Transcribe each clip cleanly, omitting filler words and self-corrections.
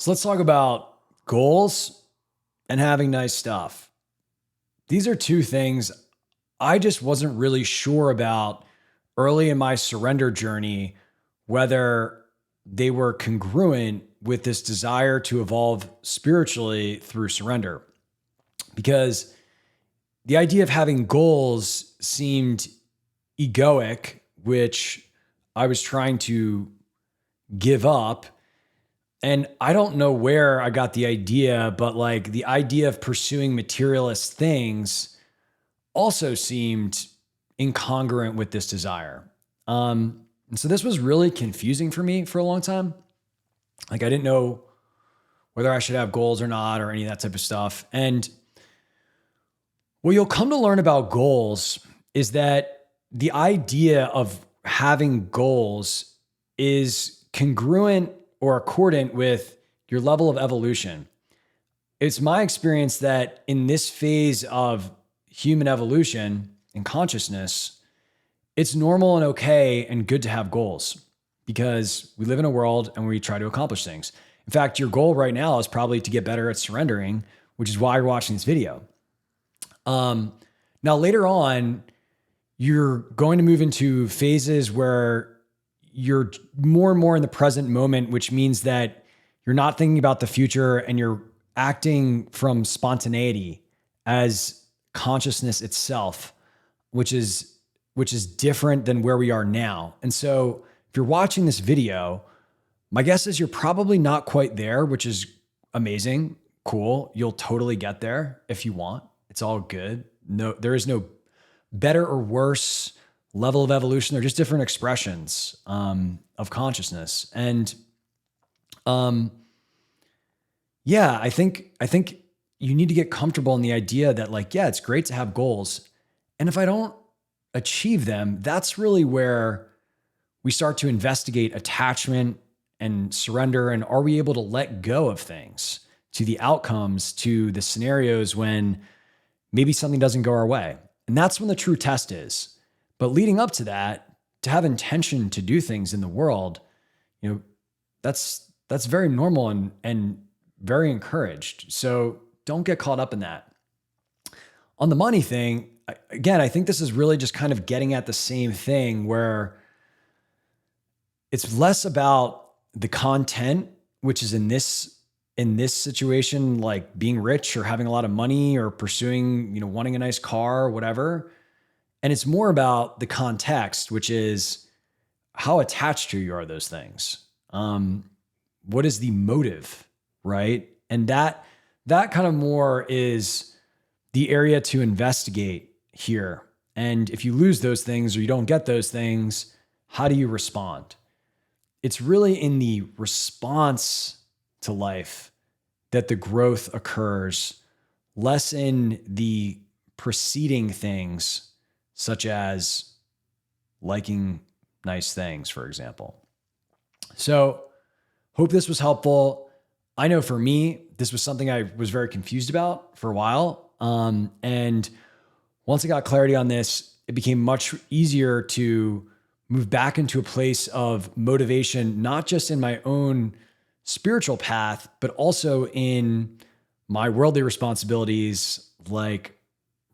So let's talk about goals and having nice stuff. These are two things I just wasn't really sure about early in my surrender journey, whether they were congruent with this desire to evolve spiritually through surrender. Because the idea of having goals seemed egoic, which I was trying to give up. And I don't know where I got the idea, but like the idea of pursuing materialist things also seemed incongruent with this desire. And so this was really confusing for me for a long time. Like I didn't know whether I should have goals or not, or any of that type of stuff. And what you'll come to learn about goals is that the idea of having goals is congruent or accordant with your level of evolution. It's my experience that in this phase of human evolution and consciousness, it's normal and okay and good to have goals because we live in a world and we try to accomplish things. In fact, your goal right now is probably to get better at surrendering, which is why you're watching this video. Now, later on, you're going to move into phases where you're more and more in the present moment, which means that you're not thinking about the future and you're acting from spontaneity as consciousness itself, which is different than where we are now. And so if you're watching this video, my guess is you're probably not quite there, which is amazing, cool. You'll totally get there if you want. It's all good. No, there is no better or worse level of evolution. They're just different expressions of consciousness. And yeah, I think you need to get comfortable in the idea that like, yeah, it's great to have goals. And if I don't achieve them, that's really where we start to investigate attachment and surrender. And are we able to let go of things, to the outcomes, to the scenarios when maybe something doesn't go our way? And that's when the true test is. But leading up to that, to have intention to do things in the world, that's very normal and very encouraged. So don't get caught up in that. On the money thing, again, I think this is really just kind of getting at the same thing where it's less about the content, which is in this situation, like being rich or having a lot of money or pursuing, wanting a nice car or whatever. And it's more about the context, which is how attached to you are those things. What is the motive, right? And that kind of more is the area to investigate here. And if you lose those things or you don't get those things, how do you respond? It's really in the response to life that the growth occurs, less in the preceding things, such as liking nice things, for example. So hope this was helpful. I know for me, this was something I was very confused about for a while. And once I got clarity on this, it became much easier to move back into a place of motivation, not just in my own spiritual path, but also in my worldly responsibilities, like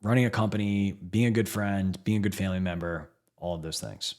running a company, being a good friend, being a good family member, all of those things.